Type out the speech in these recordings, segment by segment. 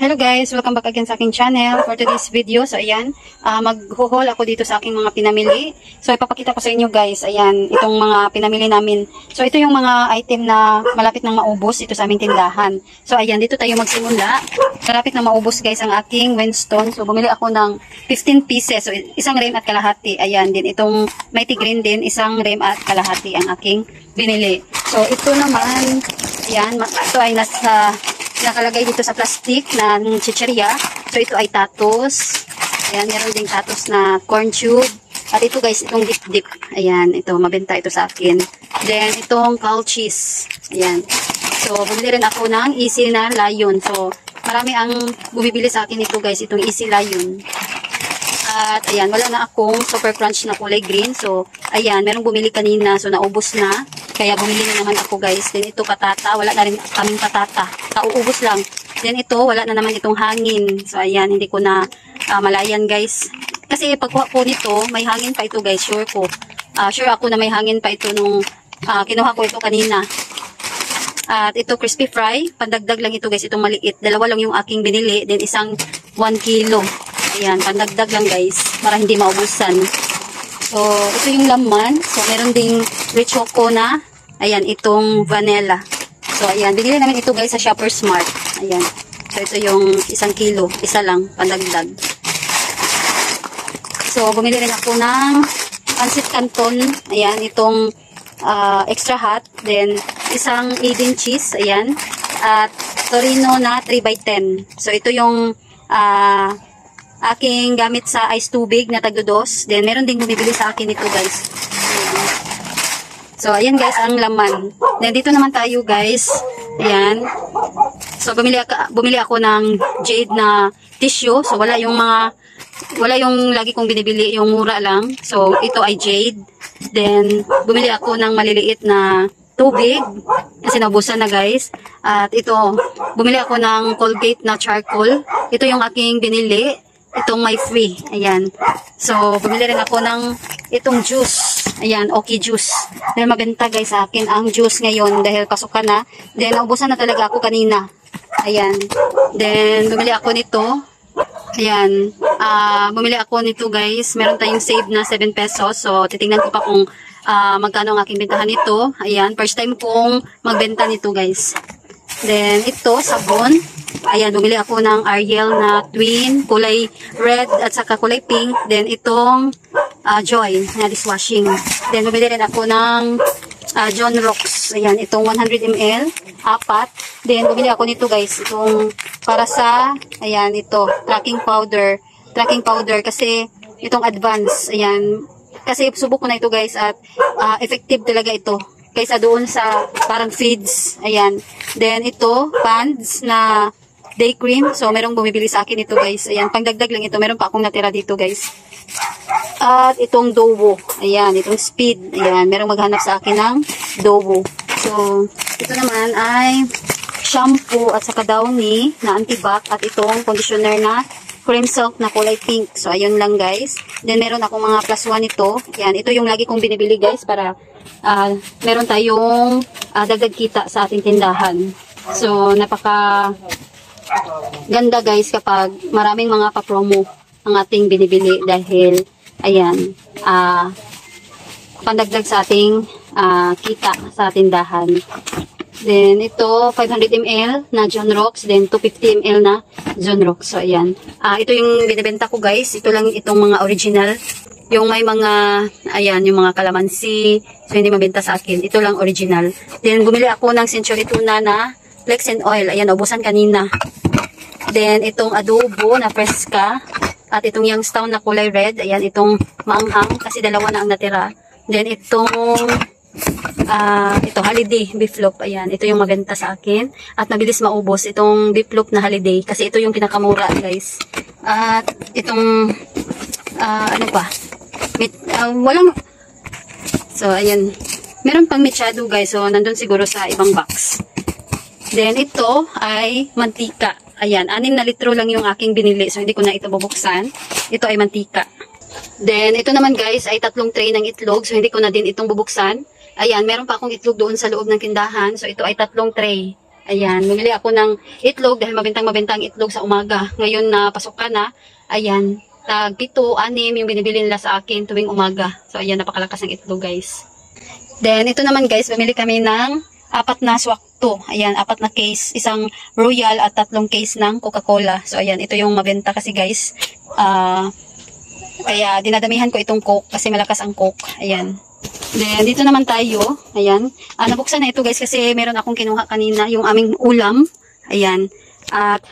Hello guys, welcome back again sa aking channel. For today's video, so ayan, mag-haul ako dito sa aking mga pinamili. So ipapakita ko sa inyo guys, ayan, itong mga pinamili namin. So ito yung mga item na malapit nang maubos ito sa aming tindahan. So ayan, dito tayo magsimula. Malapit na maubos guys ang aking Winston. So bumili ako ng 15 pieces. So isang rem at kalahati. Ayan din, itong Mighty Green din, isang rem at kalahati ang aking binili. So ito naman, ayan, ito ay nakalagay dito sa plastic na chicheria. So ito ay tatos. Ayan, meron ding tatos na corn tube. At ito guys, itong dip-dip. Ayan, ito, mabenta ito sa akin. Then itong cow cheese. Ayan. So bumili rin ako ng Easy na Lion. So marami ang bumibili sa akin ito guys, itong Easy Lion. At ayan, wala na akong Super Crunch na kulay green. So ayan, merong bumili kanina. So naubos na. Kaya bumili na naman ako guys. Then ito patata. Wala na rin kaming patata. Kauubos lang. Then ito, wala na naman itong hangin. So ayan, hindi ko na malayan guys. Kasi pagkuha ko nito, may hangin pa ito guys. Sure ko. Sure ako na may hangin pa ito nung kinuha ko ito kanina. At ito crispy fry. Pandagdag lang ito guys. Itong maliit. Dalawa lang yung aking binili. Then isang 1 kilo. Ayan, pandagdag lang guys. Para hindi maubusan. So, ito yung laman. So, meron ding rich choco na. Ayan, itong vanilla. So, ayan. Binili namin ito guys sa Shoppers Mart. Ayan. So, ito yung 1 kilo. Isa lang, pandagdag. So, bumili rin ako ng pancit canton. Ayan, itong extra hot. Then, isang Eden cheese. Ayan. At Torino na 3x10. So, ito yung aking gamit sa ice tubig na tagdodos. Then, meron ding bumibili sa akin ito guys. Ayan. So, ayan guys, ang laman. Then, dito naman tayo guys. Ayan. So, bumili ako ng jade na tissue. So, wala yung lagi kong binibili, yung mura lang. So, ito ay jade. Then, bumili ako ng maliliit na tubig. Kasi naubusan na guys. At ito, bumili ako ng Colgate na charcoal. Ito yung aking binili. Itong may free. Ayan. So, bumili rin ako ng itong juice. Ayan, okay juice. Dahil mabenta guys sa akin ang juice ngayon dahil pasukan na. Then, naubusan na talaga ako kanina. Ayan. Then, bumili ako nito. Ayan. Bumili ako nito guys. Meron tayong save na 7 pesos. So, titingnan ko pa kung magkano ang aking bentahan nito. Ayan. First time kong magbenta nito guys. Then, ito, sabon. Ayan, bumili ako ng Ariel na twin, kulay red at saka kulay pink. Then, itong Joy na dishwashing. Then, bumili rin ako ng John Rocks. Ayan, itong 100 ml, 4. Then, bumili ako nito guys. Itong para sa, ayan, ito, tracking powder. Tracking powder kasi itong advance. Ayan, kasi subok ko na ito guys at effective talaga ito. Kaysa doon sa parang feeds. Ayan. Then, ito, Pands na day cream. So, merong bumibili sa akin ito, guys. Ayan, pangdagdag lang ito. Meron pa akong natira dito, guys. At itong Dovo. Ayan, itong Speed. Ayan, merong maghanap sa akin ng Dovo. So, ito naman ay shampoo at saka Downy na antibac at itong conditioner na cream silk na kulay pink. So, ayun lang, guys. Then, meron akong mga plus 1 ito. Ayan, ito yung lagi kong binibili, guys, para meron tayong dagdag kita sa ating tindahan. So, napaka ganda guys kapag maraming mga pa-promo ang ating binibili dahil ayan, pandagdag sa ating kita sa tindahan. Then ito 500 ml na John Rocks, then 250 ml na John Rocks. So ayan, ito yung binibenta ko guys. Ito lang itong mga original. Yung may mga, ayan, yung mga kalamansi. So hindi mabenta sa akin. Ito lang original. Then bumili ako ng Century Tuna na Flex and Oil. Ayan, ubusan kanina. Then, itong adobo na Fresca. At itong Youngstown na kulay red. Ayan, itong maanghang. Kasi dalawa na ang natira. Then, itong holiday beef loaf. Ayan, ito yung maganda sa akin. At mabilis maubos. Itong beef loaf na holiday. Kasi ito yung pinakamura, guys. At itong, ano pa? Walang, so, ayan. Meron pang mechado, guys. So, nandun siguro sa ibang box. Then, ito ay mantika. Ayan, 6 na litro lang yung aking binili. So, hindi ko na ito bubuksan. Ito ay mantika. Then, ito naman guys ay 3 tray ng itlog. So, hindi ko na din itong bubuksan. Ayan, meron pa akong itlog doon sa loob ng tindahan. So, ito ay 3 tray. Ayan, bumili ako ng itlog dahil mabentang-mabenta ang itlog sa umaga. Ngayon na pasok ka na, ayan, tag 7, 6 yung binibili nila sa akin tuwing umaga. So, ayan, napakalakas ng itlog, guys. Then, ito naman, guys, bumili kami ng 4 na swakto. Ayan, 4 na case. Isang Royal at 3 case ng Coca-Cola. So, ayan, ito yung mabenta kasi, guys. Kaya, dinadamihan ko itong Coke kasi malakas ang Coke. Ayan. Then, dito naman tayo. Ayan. Nabuksan na ito, guys, kasi meron akong kinuha kanina, yung aming ulam. Ayan. At,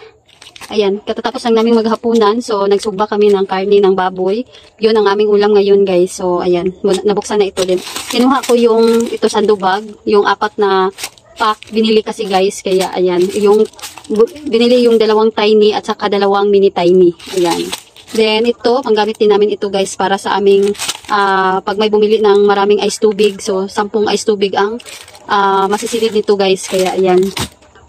ayan, katatapos lang namin maghapunan. So, nagsugba kami ng karne ng baboy. Yun ang aming ulam ngayon, guys. So, ayan, nabuksan na ito din. Kinuha ko yung, ito sandubag, yung 4 na pack. Binili kasi, guys. Kaya, ayan, binili yung 2 tiny at saka 2 mini tiny. Ayan. Then, ito, panggamit din namin ito, guys, para sa aming, pag may bumili ng maraming ice tubig. So, 10 ice tubig ang masisilid nito, guys. Kaya, ayan.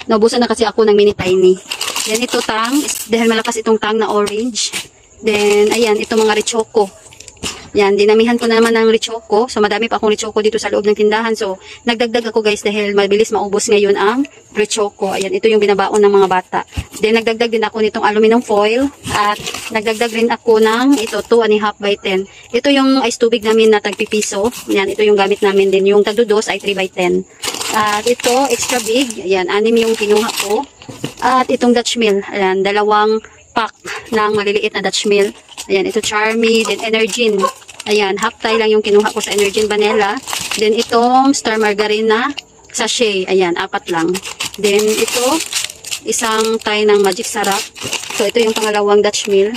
Naubusan na kasi ako ng mini tiny. Then, ito tang, dahil malakas itong tang na orange. Then, ayan, ito mga rechoko. Yan, dinamihan ko na naman ng rechoko. So, madami pa akong rechoko dito sa loob ng tindahan. So, nagdagdag ako, guys, dahil mabilis maubos ngayon ang rechoko. Ayan, ito yung binabaon ng mga bata. Then, nagdagdag din ako nitong aluminum foil. At, nagdagdag rin ako ng, ito, 2.5 by 10. Ito yung ice tubig namin na tagpipiso. Yan, ito yung gamit namin din. Yung tagdudos ay 3 by 10. At, ito, extra big. Ayan, 6 yung kinuha ko. At, itong Dutch Mill. Ayan, 2 pack ng maliliit na Dutch Mill. Ayan, ito Charmy, then Energin. Ayan, half tie lang yung kinuha ko sa Energin Vanilla. Then itong Star Margarine na sachet. Ayan, 4 lang. Then ito, isang tie ng Magic Sarap. So ito yung pangalawang Dutch Mill.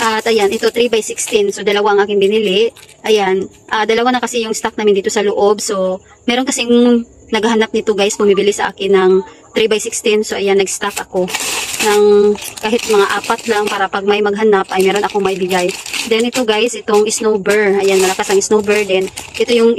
At ayan, ito 3 by 16. So 2 ang aking binili. Ayan, 2 na kasi yung stock namin dito sa loob. So meron kasing naghahanap nito, guys, bumibili sa akin ng 3 by 16. So ayan, nag-stock ako ng kahit mga 4 lang para pag may maghanap ay meron akong maibigay. Then ito, guys, itong snowbird. Ayan, malakas ang snowbird. Then ito yung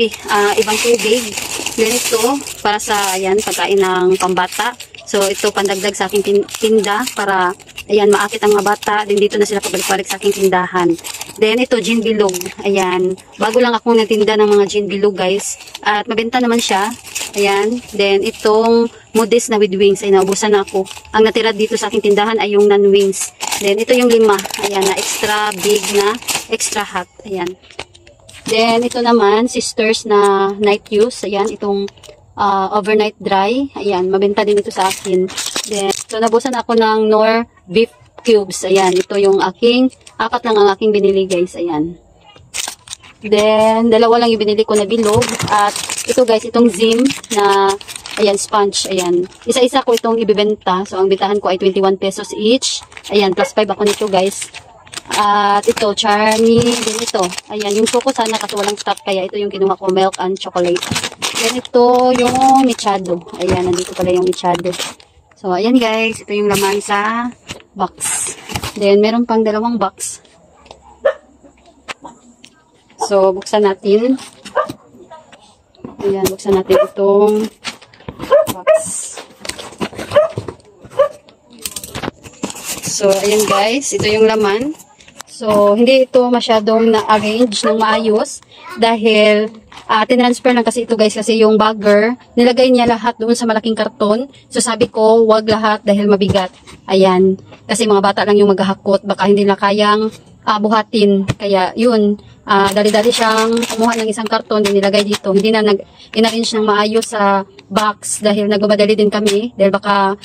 ibang tubig. Then ito para sa, ayan, pagkain ng pambata. So ito pandagdag sa aking tinda para, ayan, maakit ang mga bata. Then dito na sila pabalik-balik sa aking tindahan. Then ito, gin bilog. Ayan, bago lang akong nagtinda ng mga gin bilog, guys. At mabenta naman siya. Ayan, then itong modest na with wings ay naubusan na ako. Ang natira dito sa aking tindahan ay yung non-wings. Then ito yung 5. Ayan, na extra big na extra hot. Ayan. Then ito naman, sisters na night use. Ayan, itong overnight dry. Ayan, mabenta din ito sa akin. Then, so nabusan ako ng Knorr beef cubes. Ayan, ito yung aking, 4 lang ang aking binili, guys. Ayan. Then, 2 lang yung binili ko na bilog. At ito, guys, itong Zim na, ayan, sponge. Ayan. Isa-isa ko itong ibibenta. So, ang bentahan ko ay 21 pesos each. Ayan, plus 5 ako nito, guys. At ito, Charmy. Then ito. Ayan, yung choco sana kasi walang stock. Kaya ito yung kinuha ko, milk and chocolate. Then ito yung Michado. Ayan, nandito pala yung Michado. So, ayan, guys. Ito yung laman sa box. Then, meron pang 2 box. So, buksan natin. Ayan, buksan natin itong box. So, ayan, guys. Ito yung laman. So, hindi ito masyadong na-arrange ng maayos dahil tinransfer lang kasi ito, guys, kasi yung bagger, nilagay niya lahat doon sa malaking karton. So, sabi ko, wag lahat dahil mabigat. Ayan. Kasi mga bata lang yung maghahakot. Baka hindi na kayang buhatin. Kaya, yun. Dali-dali siyang kumuha ng isang karton din nilagay dito. Hindi na in-arrange ng maayos sa box dahil nagmamadali din kami. Dahil baka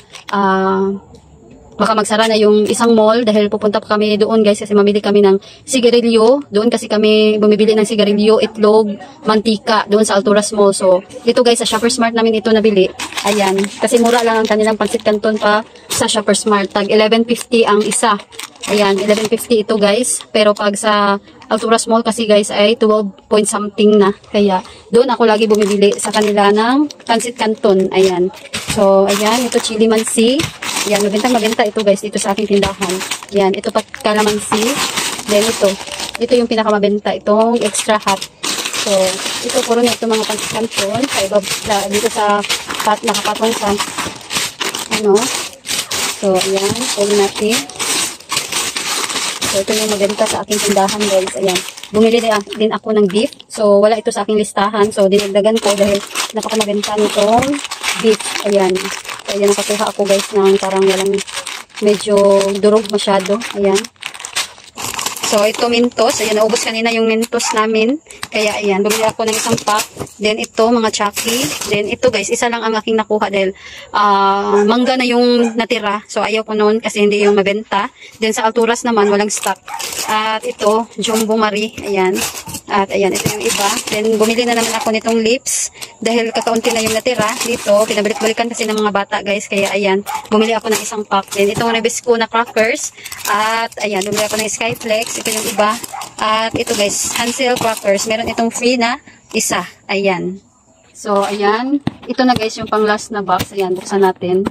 magsara na yung isang mall dahil pupunta pa kami doon, guys, kasi mamili kami ng sigarilyo. Doon kasi kami bumibili ng sigarilyo, itlog, mantika doon sa Alturas Mall. So, ito, guys, sa Shoppers Mart namin ito nabili. Ayan, kasi mura lang ang kanilang pancit canton pa sa Shoppers Mart. Tag 11.50 ang isa. Ayan, 11.50 ito, guys. Pero pag sa Alturas Mall kasi, guys, ay 12 point something na. Kaya doon ako lagi bumibili sa kanila ng pancit canton. Ayan. So, ayan, ito chili mansi. Yan, mabenta ito, guys, dito sa aking tindahan. Yan, ito pa calamansi. Then ito. Ito yung pinakamabenta, itong extra hot. So, ito puro na ito mga pancit canton. Dito sa nakapatong sa ano. So, ayan, ulit natin. So, ito yung maganda sa aking tindahan, guys. Ayan. Bumili din ako ng beef. So, wala ito sa aking listahan. So, dinagdagan ko dahil napakamaganda nitong beef. Ayan. Ayan, nakakuha ako guys ng parang walang medyo durog masyado. Ayan. So, ito Mentos. Ayan, naubos kanina yung Mentos namin. Kaya, ayan, bumili ako ng isang pack. Then, ito, mga Chucky. Then, ito guys, isa lang ang aking nakuha dahil mangga na yung natira. So, ayaw ko noon kasi hindi yung mabenta. Then, sa Alturas naman, walang stock. At ito, Jumbo Marie. Ayan. At, ayan, ito yung iba. Then, bumili na naman ako nitong lips. Dahil kakaunti na yung natira dito. Pinabalik-balikan kasi ng mga bata guys. Kaya, ayan, bumili ako ng isang pack. Then, itong Nabisco na crackers. At, ayan, bumili ako ng Skyflex. Ito yung iba. At ito guys, Hansel crackers. Meron itong free na isa. Ayan. So, ayan. Ito na guys yung pang last na box. Ayan, buksan natin.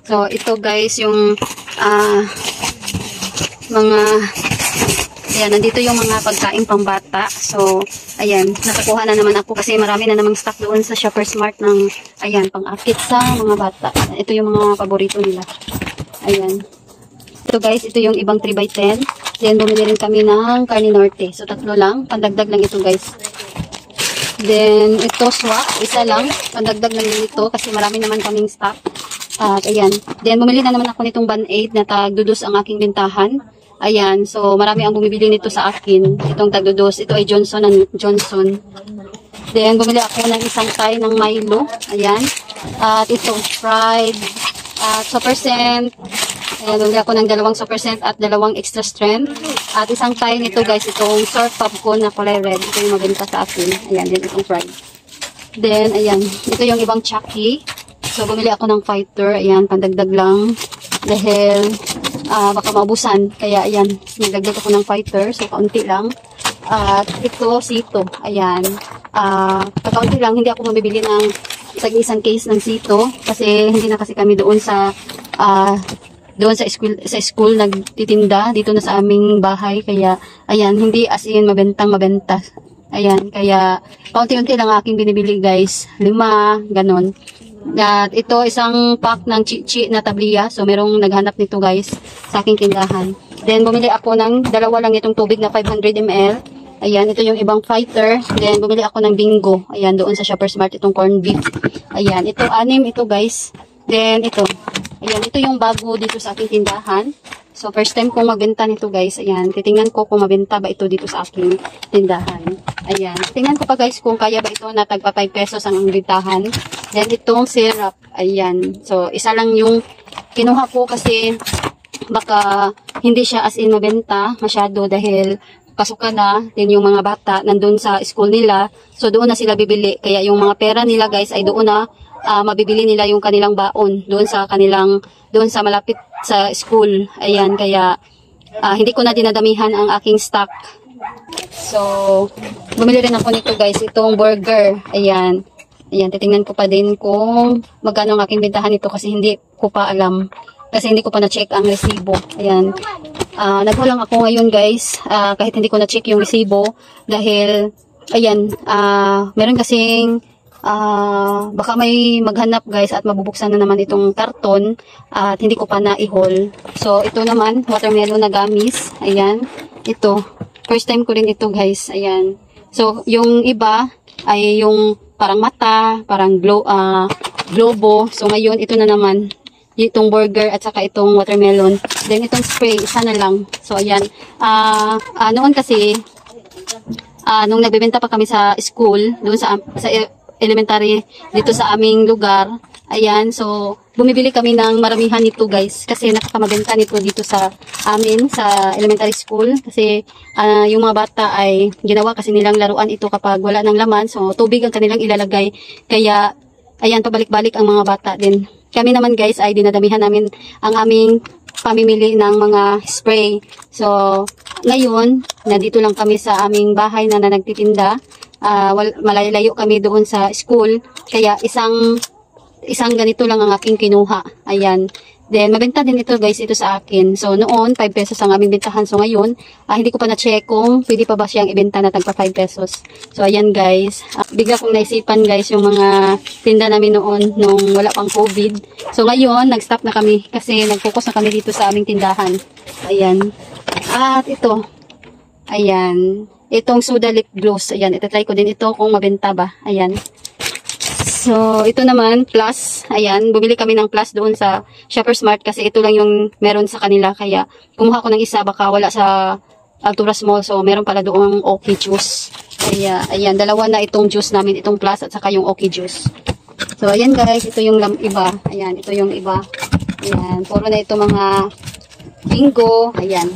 So, ito guys yung mga ayan, nandito yung mga pagkain pambata. So, ayan, nakakuha na naman ako kasi marami na namang stock doon sa Shoppers Mart ng, ayan, pang-akit sa mga bata. Ito yung mga paborito nila. Ayan. Ito guys, ito yung ibang 3x10. Then, bumili rin kami ng Carne Norte. So, tatlo lang. Pandagdag lang ito guys. Then, ito swak. Isa lang. Pandagdag lang din ito kasi marami naman kaming stock. At, ayan. Then, bumili na naman ako nitong Band-Aid na tagdudos ang aking bintahan. Ayan. So, marami ang bumibili nito sa akin. Itong tagdudos. Ito ay Johnson & Johnson. Then, bumili ako ng isang tie ng Milo. Ayan. At ito, fried. At Super Scent. Ayan, bumili ako ng 2 Super Scent at 2 extra strength. At isang tie nito guys, itong short popcorn na kulay red. Ito yung mabenta sa akin. Ayan, din itong fried. Then, ayan, ito yung ibang Chucky. So, bumili ako ng fighter. Ayan, pandagdag lang. Dahil, baka maubusan. Kaya, ayan, nagdagdag ako ng fighter. So, kaunti lang. At ito, Sito. Ayan. Kaunti lang, hindi ako mabibili ng isang case ng Sito. Kasi, hindi na kasi kami doon sa school nagtitinda dito na sa aming bahay. Kaya, ayan, hindi as in mabenta. Ayan, kaya paunti-unti lang aking binibili guys. 5, ganon. At ito, isang pack ng chichi na tabliya. So, merong naghanap nito guys sa aking tindahan. Then, bumili ako ng 2 lang itong tubig na 500 ml. Ayan, ito yung ibang fighter. Then, bumili ako ng bingo. Ayan, doon sa Shoppers Mart, itong corned beef. Ayan, ito, 6 ito guys. Then, ito. Ayan, ito yung bago dito sa aking tindahan. So, first time kong magbenta nito guys. Ayan, titingnan ko kung mabenta ba ito dito sa aking tindahan. Ayan, tingnan ko pa guys kung kaya ba ito na tagpa 5 pesos ang bentahan. Then, itong syrup. Ayan, so, isa lang yung kinuha ko kasi baka hindi siya as in mabenta masyado dahil pasukan na. Then, yung mga bata nandun sa school nila. So, doon na sila bibili. Kaya, yung mga pera nila guys ay doon na mabibili nila yung kanilang baon doon sa malapit sa school. Ayan, kaya hindi ko na dinadamihan ang aking stock. So, bumili rin ako nito guys, itong burger. Ayan. Ayan, titingnan ko pa din kung magkano ang aking bentahan nito kasi hindi ko pa alam. Kasi hindi ko pa na-check ang resibo. Ayan. Naghulang ako ngayon guys, kahit hindi ko na-check yung resibo dahil, ayan, meron kasing baka may maghanap guys at mabubuksan na naman itong karton at hindi ko pa na-i-haul. So, ito naman, watermelon na gamis. Ayan. Ito. First time ko rin ito guys. Ayan. So, yung iba ay yung parang mata, parang globo. So, ngayon, ito na naman. Itong burger at saka itong watermelon. Then, itong spray, isa na lang. So, ayan. Noon kasi, nung nagbebenta pa kami sa school, doon sa elementary dito sa aming lugar. Ayan, so bumibili kami ng maramihan nito guys kasi nakakamabenta nito dito sa amin sa elementary school kasi yung mga bata ay ginawa kasi nilang laruan ito kapag wala ng laman. So tubig ang kanilang ilalagay. Kaya ayan, pabalik-balik ang mga bata din. Kami naman guys ay dinadamihan namin ang aming pamimili ng mga spray. So ngayon, nandito lang kami sa aming bahay na nagtitinda. Malayo kami doon sa school kaya isang ganito lang ang aking kinuha. Ayan, then mabenta din ito guys, ito sa akin. So noon 5 pesos ang aming bentahan. So ngayon hindi ko pa na-check kung pwede pa ba siyang ibenta na tagpa 5 pesos. So ayan guys, bigla kong naisipan guys yung mga tinda namin noon nung wala pang COVID. So ngayon nag-stop na kami kasi nag-focus na kami dito sa aming tindahan. Ayan, at ito, ayan, itong Suda lip gloss. Ayan, itatry ko din ito kung mabenta ba. Ayan. So, ito naman, plus. Ayan, bumili kami ng plus doon sa Shoppers Mart kasi ito lang yung meron sa kanila. Kaya, kumuha ko ng isa, baka wala sa Alturas Mall. So, meron pala doong okay juice. Kaya, ayan, dalawa na itong juice namin, itong plus at saka yung okay juice. So, ayan guys, ito yung iba. Ayan, ito yung iba. Ayan, puro na ito mga bingo. Ayan.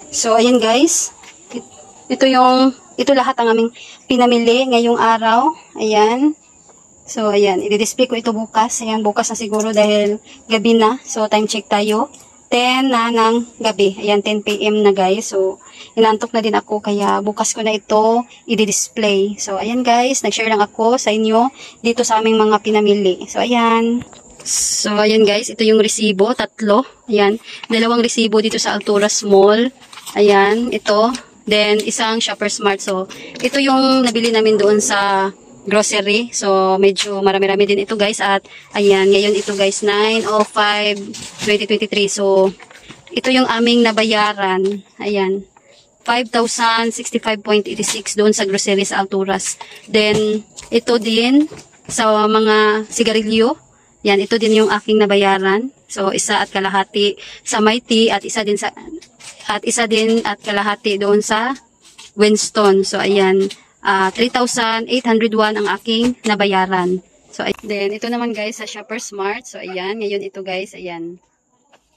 So, ayan guys. Ito lahat ang aming pinamili ngayong araw. Ayan. So, ayan. I-display ko ito bukas. Ayan, bukas na siguro dahil gabi na. So, time check tayo. 10 na ng gabi. Ayan, 10 PM na guys. So, inantok na din ako. Kaya, bukas ko na ito i-display. So, ayan guys. Nag-share lang ako sa inyo dito sa aming mga pinamili. So, ayan. So, ayan guys. Ito yung resibo. 3. Ayan. 2 resibo dito sa Alturas Mall. Ayan. Ito. Then, isang Shoppers Mart. So, ito yung nabili namin doon sa grocery. So, medyo marami-rami din ito guys. At, ayan, ngayon ito guys, 9/05/2023. So, ito yung aming nabayaran. Ayan, 5,065.86 doon sa grocery sa Alturas. Then, ito din sa mga sigarilyo. Yan, ito din yung aking nabayaran. So, 1.5 sa Mighty at isa din at kalahati doon sa Winston. So, ayan. 3,801 ang aking nabayaran. So, then, ito naman guys sa Shoppers Mart. So, ayan. Ngayon ito guys, ayan.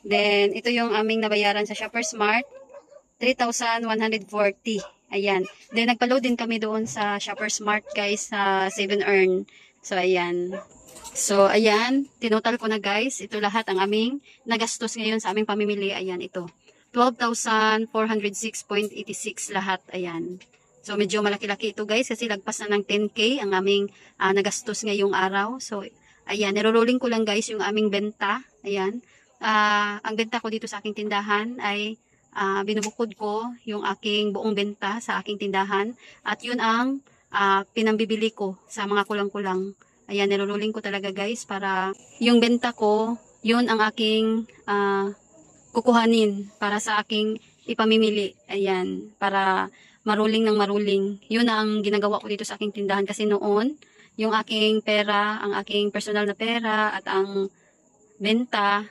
Then, ito yung aming nabayaran sa Shoppers Mart. 3,140. Ayan. Then, nagpa-load din kami doon sa Shoppers Mart guys sa 7 Earn. So, ayan. So, ayan. Tinotal ko na guys. Ito lahat ang aming nagastos ngayon sa aming pamimili. Ayan, ito. 12,406.86 lahat. Ayan. So, medyo malaki-laki ito guys kasi lagpas na ng 10K ang aming nagastos ngayong araw. So, ayan, niro-rolling ko lang guys yung aming benta. Ayan. Ang benta ko dito sa aking tindahan ay binubukod ko yung aking buong benta sa aking tindahan. At yun ang pinambibili ko sa mga kulang-kulang. Ayan, niro-rolling ko talaga guys para yung benta ko, yun ang aking kukuhanin para sa aking ipamimili. Ayan, para maruling ng maruling. Yun ang ginagawa ko dito sa aking tindahan kasi noon, yung aking pera, ang aking personal na pera at ang benta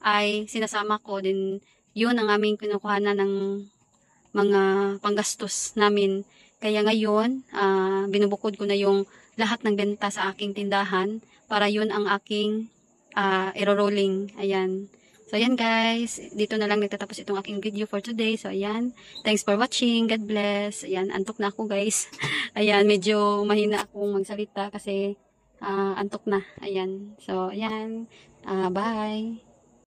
ay sinasama ko din. Yun ang aming kinukuhanan ng mga panggastos namin. Kaya ngayon, binubukod ko na yung lahat ng benta sa aking tindahan para yun ang aking iro-rolling. Ayan. So, ayan guys. Dito na lang nagtatapos itong aking video for today. So, ayan. Thanks for watching. God bless. Ayan, antok na ako guys. Ayan, medyo mahina akong magsalita kasi antok na. Ayan. So, ayan. Bye.